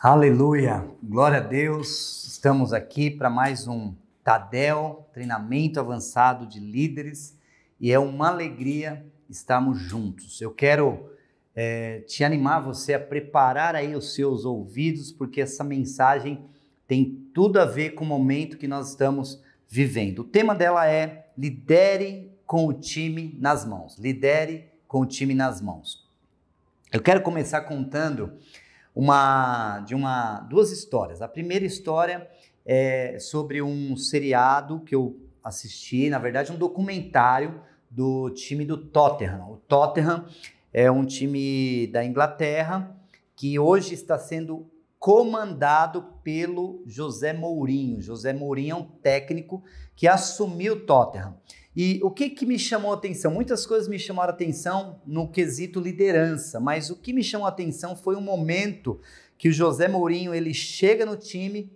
Aleluia, glória a Deus, estamos aqui para mais um Tadel, treinamento avançado de líderes, e é uma alegria estarmos juntos. Eu quero te animar você a preparar aí os seus ouvidos, porque essa mensagem tem tudo a ver com o momento que nós estamos vivendo. O tema dela é lidere com o time nas mãos, lidere com o time nas mãos. Eu quero começar contando duas histórias. A primeira história é sobre um seriado que eu assisti, na verdade um documentário do time do Tottenham. O Tottenham é um time da Inglaterra que hoje está sendo comandado pelo José Mourinho. José Mourinho é um técnico que assumiu o Tottenham. E o que me chamou a atenção? Muitas coisas me chamaram a atenção no quesito liderança, mas o que me chamou a atenção foi um momento que o José Mourinho ele chega no time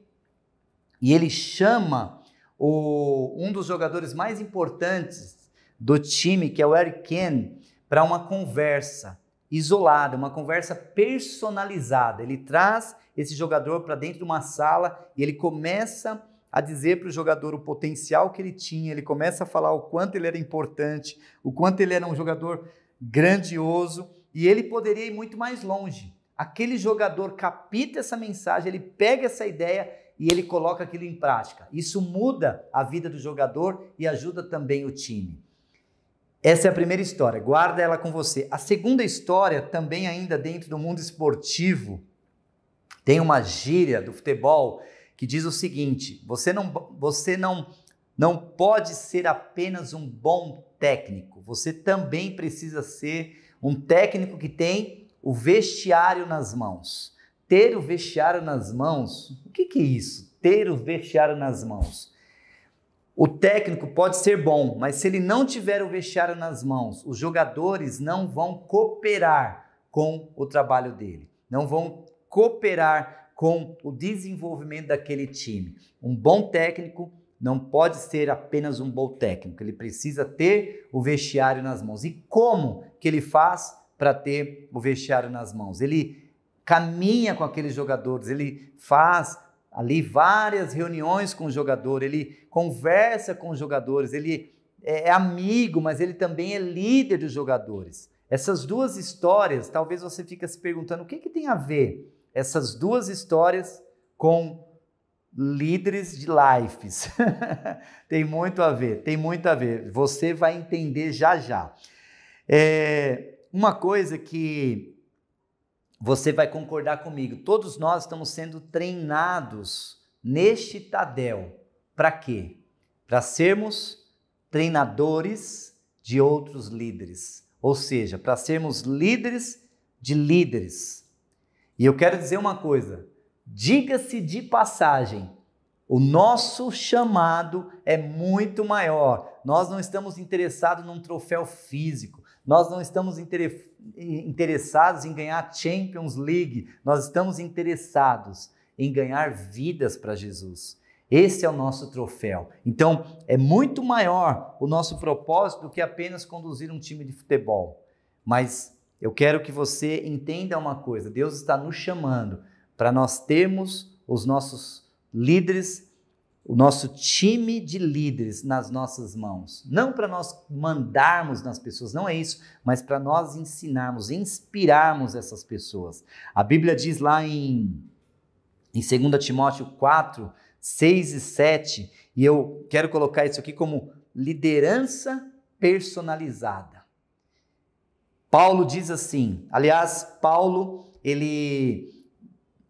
e ele chama um dos jogadores mais importantes do time, que é o Harry Kane, para uma conversa isolada, uma conversa personalizada. Ele traz esse jogador para dentro de uma sala e ele começa a dizer para o jogador o potencial que ele tinha, ele começa a falar o quanto ele era importante, o quanto ele era um jogador grandioso, e ele poderia ir muito mais longe. Aquele jogador capta essa mensagem, ele pega essa ideia e ele coloca aquilo em prática. Isso muda a vida do jogador e ajuda também o time. Essa é a primeira história, guarda ela com você. A segunda história, também ainda dentro do mundo esportivo, tem uma gíria do futebol que diz o seguinte: você não pode ser apenas um bom técnico, você também precisa ser um técnico que tem o vestiário nas mãos. Ter o vestiário nas mãos, o que é isso? Ter o vestiário nas mãos. O técnico pode ser bom, mas se ele não tiver o vestiário nas mãos, os jogadores não vão cooperar com o trabalho dele, não vão cooperar com o desenvolvimento daquele time. Um bom técnico não pode ser apenas um bom técnico, ele precisa ter o vestiário nas mãos. E como que ele faz para ter o vestiário nas mãos? Ele caminha com aqueles jogadores, ele faz ali várias reuniões com o jogador, ele conversa com os jogadores, ele é amigo, mas ele também é líder dos jogadores. Essas duas histórias, talvez você fique se perguntando, o que tem a ver essas duas histórias com líderes de lives? Tem muito a ver, tem muito a ver. Você vai entender já já. Uma coisa que você vai concordar comigo, todos nós estamos sendo treinados neste Tadel. Para quê? Para sermos treinadores de outros líderes. Ou seja, para sermos líderes de líderes. E eu quero dizer uma coisa, diga-se de passagem, o nosso chamado é muito maior. Nós não estamos interessados num troféu físico, nós não estamos interessados em ganhar Champions League, nós estamos interessados em ganhar vidas para Jesus. Esse é o nosso troféu. Então, é muito maior o nosso propósito do que apenas conduzir um time de futebol. Mas eu quero que você entenda uma coisa, Deus está nos chamando para nós termos os nossos líderes, o nosso time de líderes nas nossas mãos. Não para nós mandarmos nas pessoas, não é isso, mas para nós ensinarmos, inspirarmos essas pessoas. A Bíblia diz lá em 2 Timóteo 4, 6 e 7, e eu quero colocar isso aqui como liderança personalizada. Paulo diz assim, aliás, Paulo,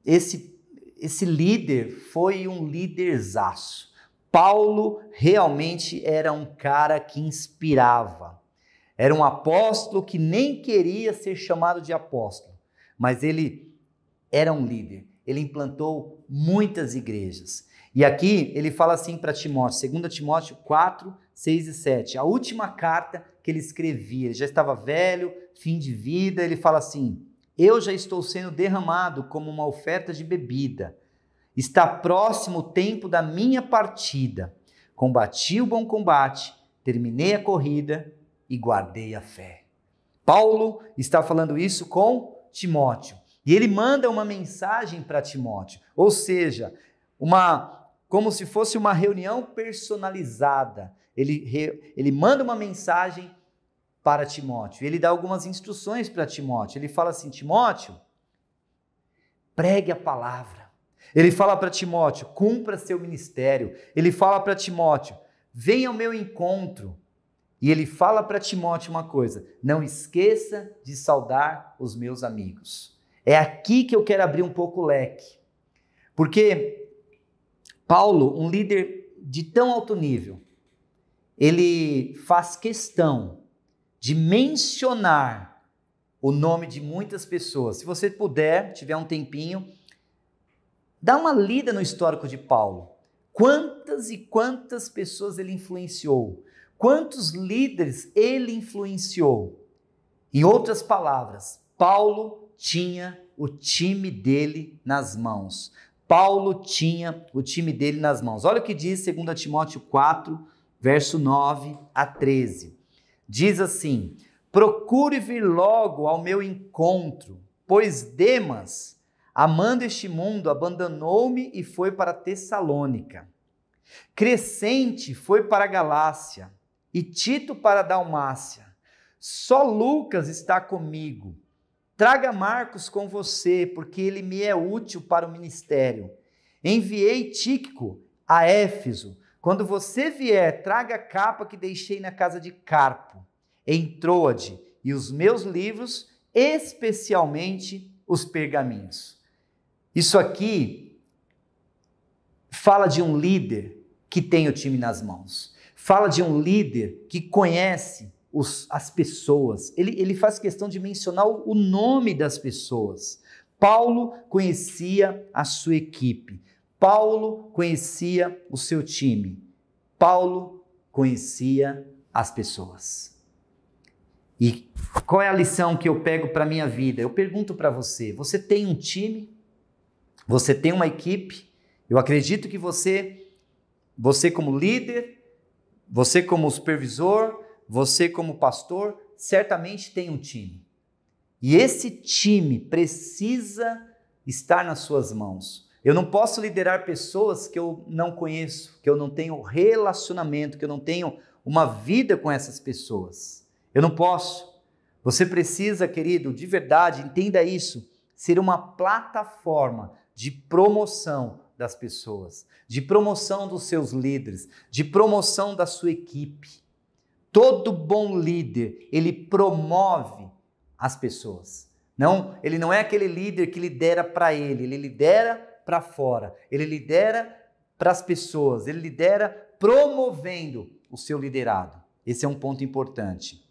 esse líder foi um líderzaço. Paulo realmente era um cara que inspirava. Era um apóstolo que nem queria ser chamado de apóstolo, mas ele era um líder. Ele implantou muitas igrejas. E aqui ele fala assim para Timóteo, 2 Timóteo 4, 6 e 7. A última carta que ele escrevia, ele já estava velho, fim de vida, ele fala assim: eu já estou sendo derramado como uma oferta de bebida. Está próximo o tempo da minha partida. Combati o bom combate, terminei a corrida e guardei a fé. Paulo está falando isso com Timóteo. E ele manda uma mensagem para Timóteo, ou seja, como se fosse uma reunião personalizada. Ele manda uma mensagem para Timóteo, ele dá algumas instruções para Timóteo. Ele fala assim: Timóteo, pregue a palavra. Ele fala para Timóteo: cumpra seu ministério. Ele fala para Timóteo: venha ao meu encontro. E ele fala para Timóteo uma coisa: não esqueça de saudar os meus amigos. É aqui que eu quero abrir um pouco o leque. Porque Paulo, um líder de tão alto nível, ele faz questão de mencionar o nome de muitas pessoas. Se você puder, tiver um tempinho, dá uma lida no histórico de Paulo. Quantas e quantas pessoas ele influenciou? Quantos líderes ele influenciou? Em outras palavras, Paulo tinha o time dele nas mãos. Paulo tinha o time dele nas mãos. Olha o que diz 2 Timóteo 4, verso 9 a 13. Diz assim: procure vir logo ao meu encontro, pois Demas, amando este mundo, abandonou-me e foi para Tessalônica. Crescente foi para a Galácia e Tito para a Dalmácia. Só Lucas está comigo. Traga Marcos com você, porque ele me é útil para o ministério. Enviei Tíquico a Éfeso. Quando você vier, traga a capa que deixei na casa de Carpo, em Troade, e os meus livros, especialmente os pergaminhos. Isso aqui fala de um líder que tem o time nas mãos. Fala de um líder que conhece as pessoas. Ele faz questão de mencionar o nome das pessoas. Paulo conhecia a sua equipe. Paulo conhecia o seu time. Paulo conhecia as pessoas. E qual é a lição que eu pego para a minha vida? Eu pergunto para você: você tem um time? Você tem uma equipe? Eu acredito que você como líder, você como supervisor, você como pastor, certamente tem um time. E esse time precisa estar nas suas mãos. Eu não posso liderar pessoas que eu não conheço, que eu não tenho relacionamento, que eu não tenho uma vida com essas pessoas. Eu não posso. Você precisa, querido, de verdade, entenda isso, ser uma plataforma de promoção das pessoas, de promoção dos seus líderes, de promoção da sua equipe. Todo bom líder, ele promove as pessoas. Não, ele não é aquele líder que lidera para ele lidera para fora, ele lidera para as pessoas, ele lidera promovendo o seu liderado. Esse é um ponto importante.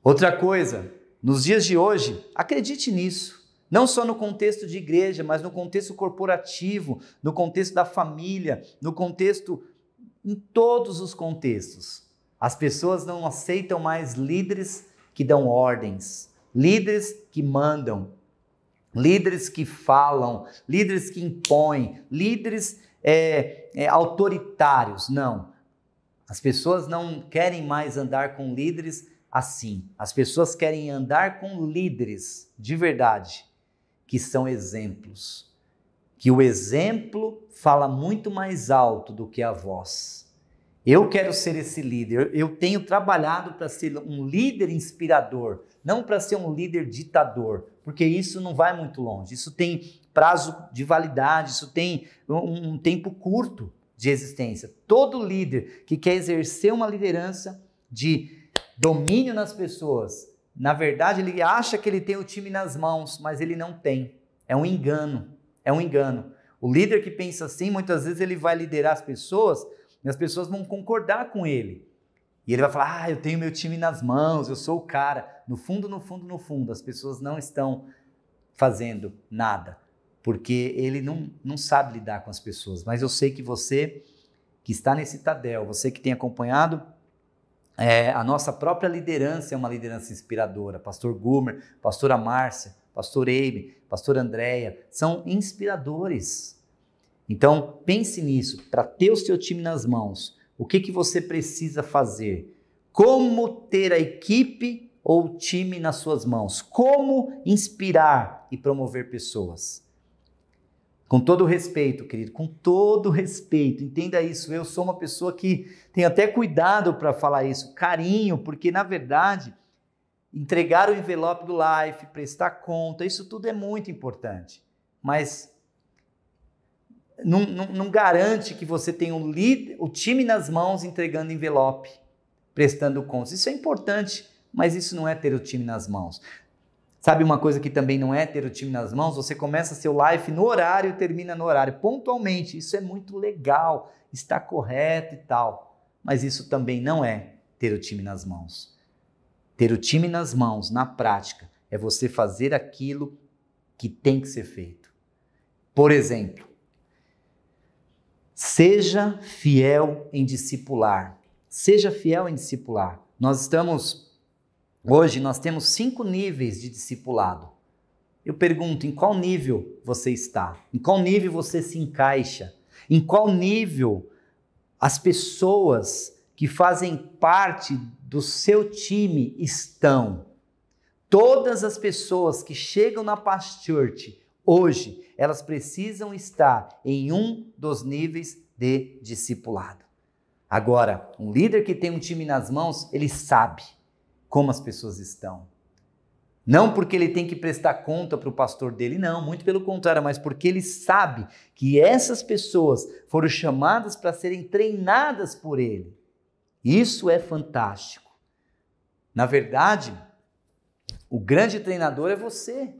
Outra coisa, nos dias de hoje, acredite nisso, não só no contexto de igreja, mas no contexto corporativo, no contexto da família, no contexto, em todos os contextos. As pessoas não aceitam mais líderes que dão ordens, líderes que mandam, líderes que falam, líderes que impõem, líderes autoritários. Não, as pessoas não querem mais andar com líderes assim. As pessoas querem andar com líderes de verdade, que são exemplos. Que o exemplo fala muito mais alto do que a voz. Eu quero ser esse líder. Eu tenho trabalhado para ser um líder inspirador, não para ser um líder ditador, porque isso não vai muito longe. Isso tem prazo de validade, isso tem um tempo curto de existência. Todo líder que quer exercer uma liderança de domínio nas pessoas, na verdade ele acha que ele tem o time nas mãos, mas ele não tem. É um engano, é um engano. O líder que pensa assim, muitas vezes ele vai liderar as pessoas e as pessoas vão concordar com ele. E ele vai falar: eu tenho meu time nas mãos, eu sou o cara. No fundo, as pessoas não estão fazendo nada, porque ele não sabe lidar com as pessoas. Mas eu sei que você que está nesse Tadel, você que tem acompanhado a nossa própria liderança, é uma liderança inspiradora. Pastor Gumer, pastora Márcia, pastor Eibe, pastor Andréia, são inspiradores. Então, pense nisso, para ter o seu time nas mãos, o que você precisa fazer? Como ter a equipe ou time nas suas mãos? Como inspirar e promover pessoas? Com todo respeito, querido, com todo respeito, entenda isso. Eu sou uma pessoa que tem até cuidado para falar isso, carinho, porque na verdade, entregar o envelope do Life, prestar conta, isso tudo é muito importante. Mas não garante que você tenha o time nas mãos entregando envelope, prestando contas. Isso é importante, mas isso não é ter o time nas mãos. Sabe uma coisa que também não é ter o time nas mãos? Você começa seu live no horário e termina no horário, pontualmente. Isso é muito legal, está correto e tal. Mas isso também não é ter o time nas mãos. Ter o time nas mãos, na prática, é você fazer aquilo que tem que ser feito. Por exemplo, seja fiel em discipular. Seja fiel em discipular. Hoje nós temos 5 níveis de discipulado. Eu pergunto, em qual nível você está? Em qual nível você se encaixa? Em qual nível as pessoas que fazem parte do seu time estão? Todas as pessoas que chegam na Past Church hoje, elas precisam estar em um dos níveis de discipulado. Agora, um líder que tem um time nas mãos, ele sabe como as pessoas estão. Não porque ele tem que prestar conta para o pastor dele, não, muito pelo contrário, mas porque ele sabe que essas pessoas foram chamadas para serem treinadas por ele. Isso é fantástico. Na verdade, o grande treinador é você.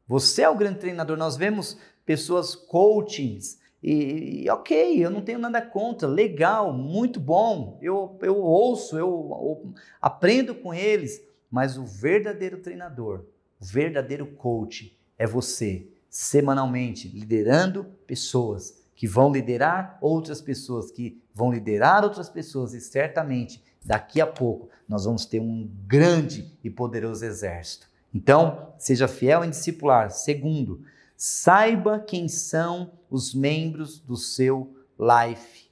Você é o grande treinador. Nós vemos pessoas coachings e ok, eu não tenho nada contra, legal, muito bom, eu ouço, eu aprendo com eles, mas o verdadeiro treinador, o verdadeiro coach é você, semanalmente, liderando pessoas que vão liderar outras pessoas, que vão liderar outras pessoas e certamente daqui a pouco nós vamos ter um grande e poderoso exército. Então, seja fiel em discipular. Segundo, saiba quem são os membros do seu life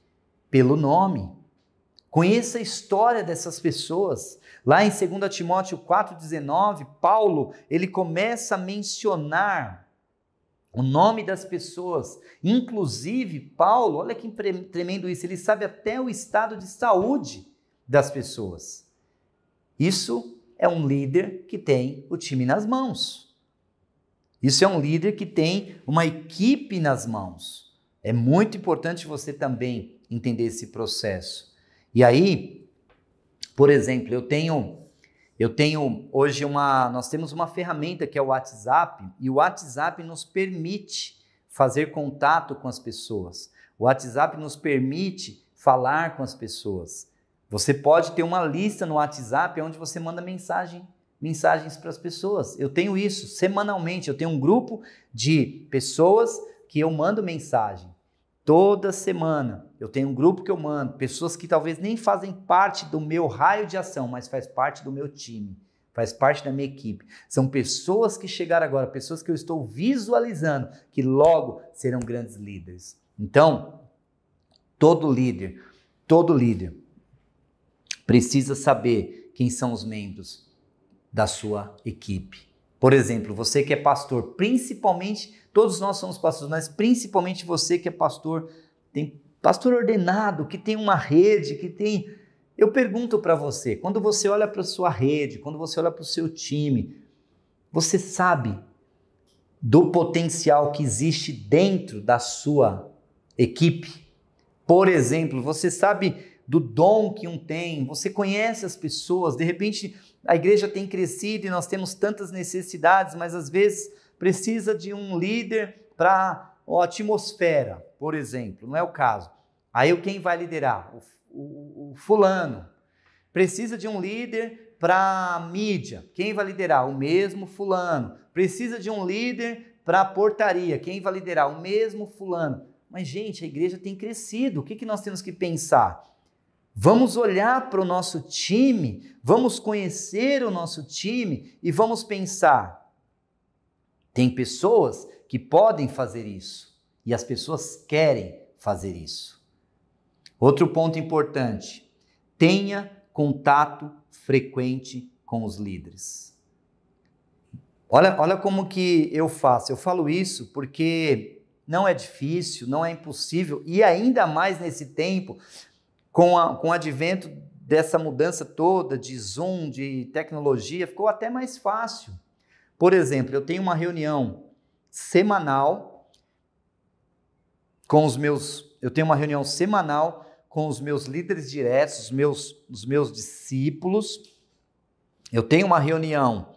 pelo nome. Conheça a história dessas pessoas. Lá em 2 Timóteo 4,19, Paulo, ele começa a mencionar o nome das pessoas. Inclusive, Paulo, olha que tremendo isso, ele sabe até o estado de saúde das pessoas. Isso é um líder que tem o time nas mãos. Isso é um líder que tem uma equipe nas mãos. É muito importante você também entender esse processo. E aí, por exemplo, nós temos uma ferramenta que é o WhatsApp, e o WhatsApp nos permite fazer contato com as pessoas. O WhatsApp nos permite falar com as pessoas. Você pode ter uma lista no WhatsApp onde você manda mensagens para as pessoas. Eu tenho isso semanalmente, eu tenho um grupo de pessoas que eu mando mensagem. Toda semana eu tenho um grupo que eu mando, pessoas que talvez nem fazem parte do meu raio de ação, mas faz parte do meu time, faz parte da minha equipe. São pessoas que chegaram agora, pessoas que eu estou visualizando, que logo serão grandes líderes. Então, todo líder precisa saber quem são os membros da sua equipe. Por exemplo, você que é pastor, principalmente, todos nós somos pastores, mas principalmente você que é pastor, tem pastor ordenado, que tem uma rede, que tem... Eu pergunto para você, quando você olha para a sua rede, quando você olha para o seu time, você sabe do potencial que existe dentro da sua equipe? Por exemplo, você sabe do dom que um tem, você conhece as pessoas, de repente a igreja tem crescido e nós temos tantas necessidades, mas às vezes precisa de um líder para a atmosfera, por exemplo, não é o caso. Aí quem vai liderar? O fulano. Precisa de um líder para a mídia, quem vai liderar? O mesmo fulano. Precisa de um líder para a portaria, quem vai liderar? O mesmo fulano. Mas gente, a igreja tem crescido, o que nós temos que pensar? Vamos olhar para o nosso time, vamos conhecer o nosso time e vamos pensar, tem pessoas que podem fazer isso e as pessoas querem fazer isso. Outro ponto importante, tenha contato frequente com os líderes. Olha como que eu faço. Eu falo isso porque não é difícil, não é impossível, e ainda mais nesse tempo, com o advento dessa mudança toda de Zoom, de tecnologia, ficou até mais fácil. Por exemplo, eu tenho uma reunião semanal com os meus líderes diretos, os meus discípulos. Eu tenho uma reunião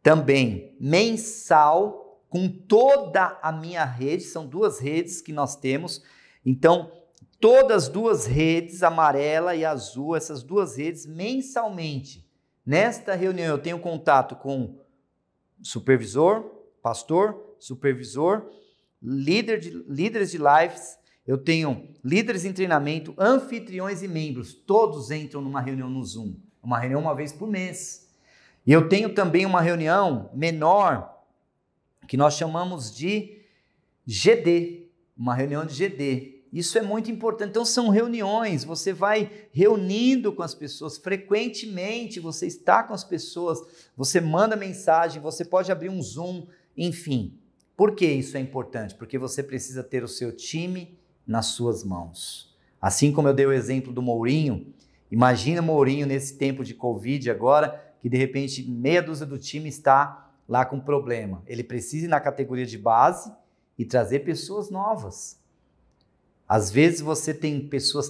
também mensal com toda a minha rede, são 2 redes que nós temos. Então, todas as 2 redes, amarela e azul, essas 2 redes, mensalmente. Nesta reunião eu tenho contato com supervisor, pastor, supervisor, líderes de lives, eu tenho líderes em treinamento, anfitriões e membros, todos entram numa reunião no Zoom, uma reunião uma vez por mês. E eu tenho também uma reunião menor, que nós chamamos de GD, uma reunião de GD. Isso é muito importante. Então são reuniões, você vai reunindo com as pessoas, frequentemente você está com as pessoas, você manda mensagem, você pode abrir um Zoom, enfim. Por que isso é importante? Porque você precisa ter o seu time nas suas mãos. Assim como eu dei o exemplo do Mourinho, imagina o Mourinho nesse tempo de Covid agora, que de repente meia dúzia do time está lá com problema. Ele precisa ir na categoria de base e trazer pessoas novas. Às vezes você tem pessoas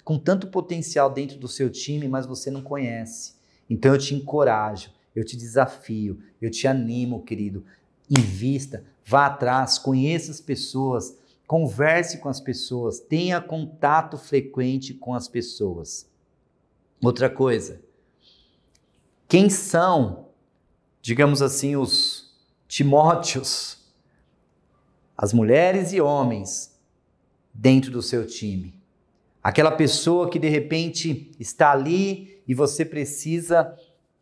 com tanto potencial dentro do seu time, mas você não conhece. Então eu te encorajo, eu te desafio, eu te animo, querido. Invista, vá atrás, conheça as pessoas, converse com as pessoas, tenha contato frequente com as pessoas. Outra coisa, quem são, digamos assim, os Timóteos, as mulheres e homens dentro do seu time? Aquela pessoa que de repente está ali e você precisa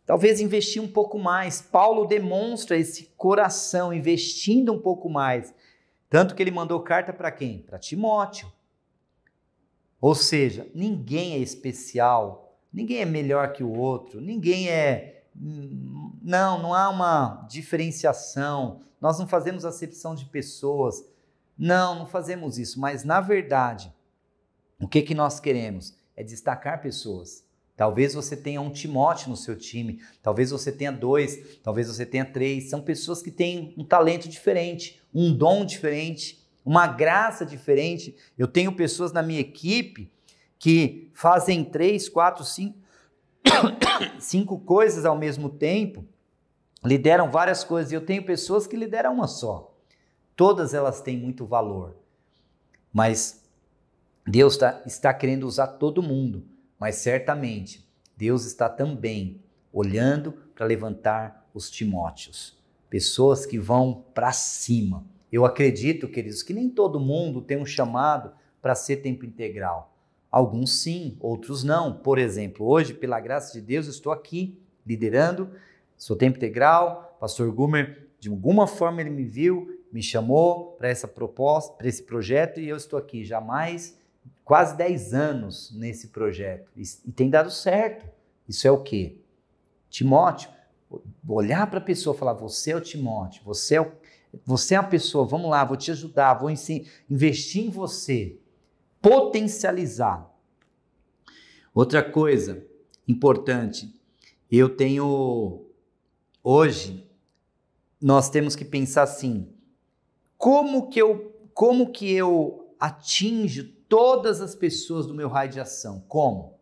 talvez investir um pouco mais. Paulo demonstra esse coração, investindo um pouco mais. Tanto que ele mandou carta para quem? Para Timóteo. Ou seja, ninguém é especial, ninguém é melhor que o outro, ninguém é... Não há uma diferenciação, nós não fazemos acepção de pessoas, não fazemos isso, mas na verdade, o que nós queremos? É destacar pessoas. Talvez você tenha um Timóteo no seu time, talvez você tenha 2, talvez você tenha 3, são pessoas que têm um talento diferente, um dom diferente, uma graça diferente. Eu tenho pessoas na minha equipe que fazem 3, 4, 5 coisas ao mesmo tempo, lideram várias coisas, e eu tenho pessoas que lideram uma só. Todas elas têm muito valor, mas Deus está querendo usar todo mundo, mas certamente Deus está também olhando para levantar os Timóteos, pessoas que vão para cima. Eu acredito, queridos, que nem todo mundo tem um chamado para ser tempo integral. Alguns sim, outros não. Por exemplo, hoje, pela graça de Deus, eu estou aqui liderando, sou tempo integral. Pastor Gumer, de alguma forma ele me viu, me chamou para essa proposta, para esse projeto, e eu estou aqui já mais quase 10 anos nesse projeto, e tem dado certo. Isso é o quê? Timóteo, olhar para a pessoa e falar, você é o Timóteo, você é a pessoa, vamos lá, vou te ajudar, vou investir em você, potencializar. Outra coisa importante, hoje, nós temos que pensar assim, como que eu atinjo todas as pessoas do meu raio de ação? Como?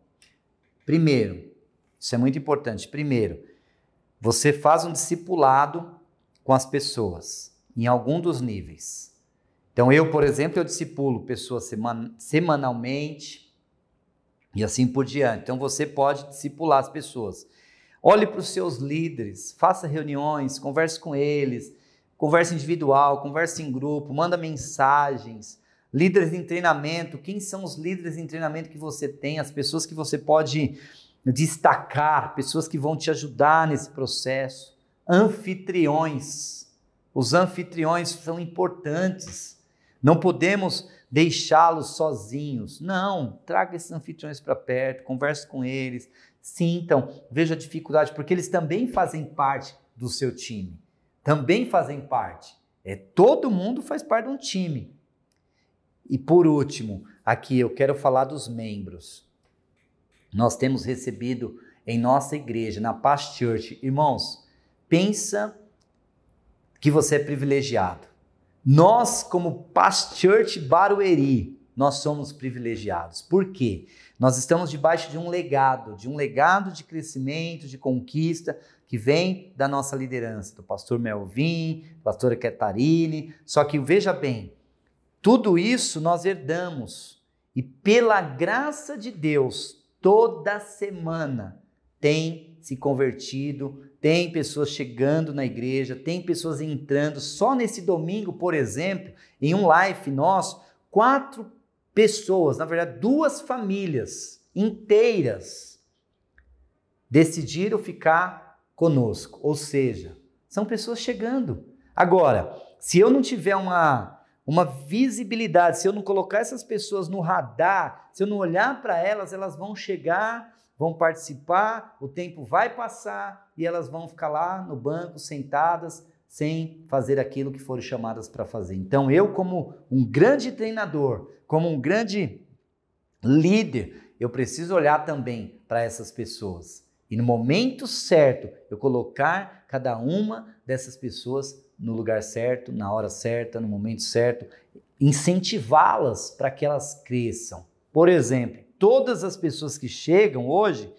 Primeiro, isso é muito importante, você faz um discipulado com as pessoas, em algum dos níveis. Então eu, por exemplo, eu discipulo pessoas semanalmente e assim por diante. Então você pode discipular as pessoas. Olhe para os seus líderes, faça reuniões, converse com eles, converse individual, converse em grupo, manda mensagens. Líderes em treinamento, quem são os líderes em treinamento que você tem, as pessoas que você pode destacar, pessoas que vão te ajudar nesse processo. Anfitriões, os anfitriões são importantes, não podemos deixá-los sozinhos, não, traga esses anfitriões para perto, converse com eles, Sim, então, veja a dificuldade, porque eles também fazem parte do seu time. Também fazem parte. Todo mundo faz parte de um time. E por último, aqui eu quero falar dos membros. Nós temos recebido em nossa igreja, na Paz Church, irmãos, pensa que você é privilegiado. Nós, como Paz Church Barueri, nós somos privilegiados. Por quê? Nós estamos debaixo de um legado de crescimento, de conquista, que vem da nossa liderança, do pastor Melvin, pastora Catarine. Só que veja bem, tudo isso nós herdamos. E pela graça de Deus, toda semana tem se convertido, tem pessoas chegando na igreja, tem pessoas entrando. Só nesse domingo, por exemplo, em um live nosso, 4 pessoas, na verdade 2 famílias inteiras, decidiram ficar conosco. Ou seja, são pessoas chegando. Agora, se eu não tiver uma visibilidade, se eu não colocar essas pessoas no radar, se eu não olhar para elas, elas vão chegar, vão participar, o tempo vai passar e elas vão ficar lá no banco, sentadas, sem fazer aquilo que foram chamadas para fazer. Então, eu, como um grande treinador, como um grande líder, eu preciso olhar também para essas pessoas. E no momento certo, eu colocar cada uma dessas pessoas no lugar certo, na hora certa, no momento certo, incentivá-las para que elas cresçam. Por exemplo, todas as pessoas que chegam hoje,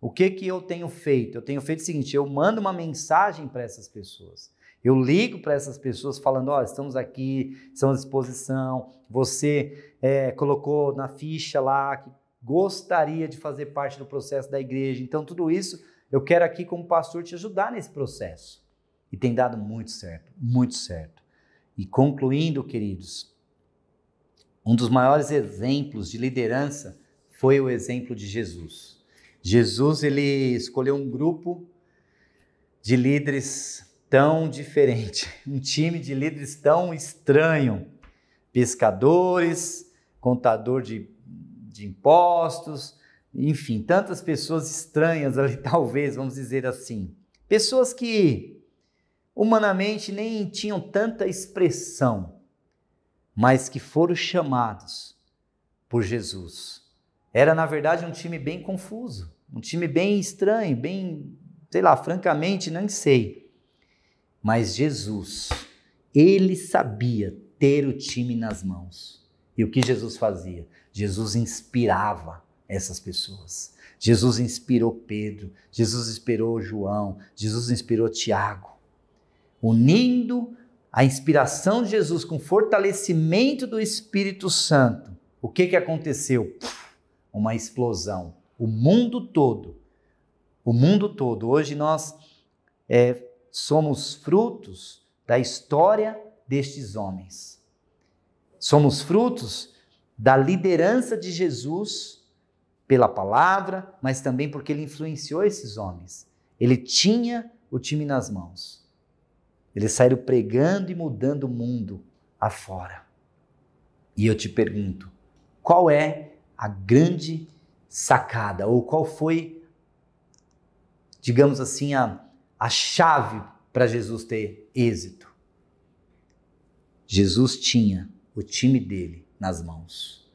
o que eu tenho feito? Eu tenho feito o seguinte, eu mando uma mensagem para essas pessoas. Eu ligo para essas pessoas falando, estamos aqui, estamos à disposição, você colocou na ficha lá que gostaria de fazer parte do processo da igreja. Então, tudo isso eu quero aqui como pastor te ajudar nesse processo. E tem dado muito certo, muito certo. E concluindo, queridos, um dos maiores exemplos de liderança foi o exemplo de Jesus. Jesus, ele escolheu um grupo de líderes tão diferente, um time de líderes tão estranho, pescadores, contador de impostos, enfim, tantas pessoas estranhas ali, talvez, vamos dizer assim. Pessoas que humanamente nem tinham tanta expressão, mas que foram chamados por Jesus. Era, na verdade, um time bem confuso, um time bem estranho, bem, sei lá, francamente, não sei. Mas Jesus, ele sabia ter o time nas mãos. E o que Jesus fazia? Jesus inspirava essas pessoas. Jesus inspirou Pedro, Jesus inspirou João, Jesus inspirou Tiago. Unindo a inspiração de Jesus com o fortalecimento do Espírito Santo, o que aconteceu? Uma explosão. O mundo todo, hoje nós somos frutos da história destes homens. Somos frutos da liderança de Jesus pela palavra, mas também porque ele influenciou esses homens. Ele tinha o time nas mãos. Eles saíram pregando e mudando o mundo afora. E eu te pergunto, qual é a grande sacada? Ou qual foi, digamos assim, a chave para Jesus ter êxito? Jesus tinha o time dele nas mãos.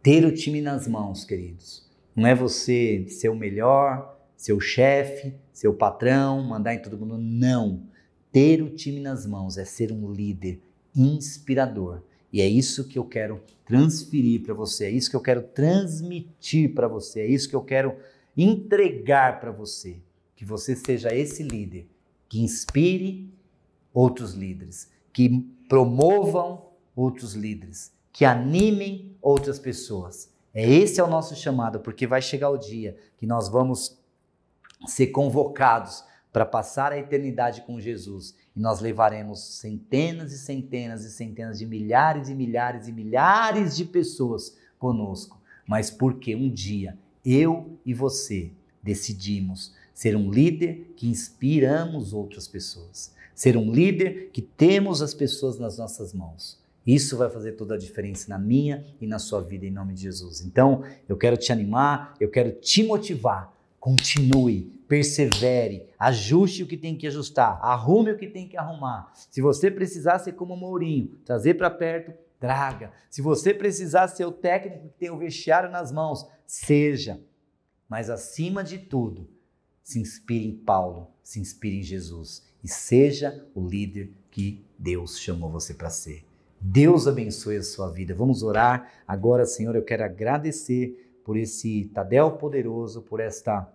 Ter o time nas mãos, queridos, não é você ser o melhor, seu chefe, seu patrão, mandar em todo mundo, não. Ter o time nas mãos é ser um líder inspirador. E é isso que eu quero transferir para você, é isso que eu quero transmitir para você, é isso que eu quero entregar para você. Que você seja esse líder que inspire outros líderes, que promovam outros líderes, que animem outras pessoas. Esse é o nosso chamado, porque vai chegar o dia que nós vamos ser convocados para passar a eternidade com Jesus. E nós levaremos centenas e centenas e centenas de milhares e milhares e milhares de pessoas conosco. Mas porque um dia eu e você decidimos ser um líder que inspiramos outras pessoas. Ser um líder que temos as pessoas nas nossas mãos. Isso vai fazer toda a diferença na minha e na sua vida, em nome de Jesus. Então, eu quero te animar, eu quero te motivar. continue, persevere, ajuste o que tem que ajustar, arrume o que tem que arrumar. Se você precisar ser como o Mourinho, trazer para perto, traga. Se você precisar ser o técnico que tem o vestiário nas mãos, seja. Mas acima de tudo, se inspire em Paulo, se inspire em Jesus e seja o líder que Deus chamou você para ser. Deus abençoe a sua vida. Vamos orar agora, Senhor. Eu quero agradecer por esse Tadel poderoso, por esta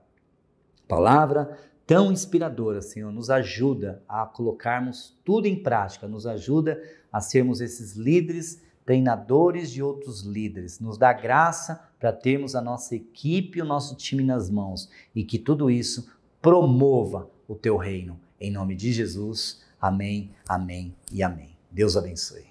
palavra tão inspiradora, Senhor. Nos ajuda a colocarmos tudo em prática, nos ajuda a sermos esses líderes, treinadores de outros líderes. Nos dá graça para termos a nossa equipe e o nosso time nas mãos e que tudo isso promova o teu reino. Em nome de Jesus, amém, amém e amém. Deus abençoe.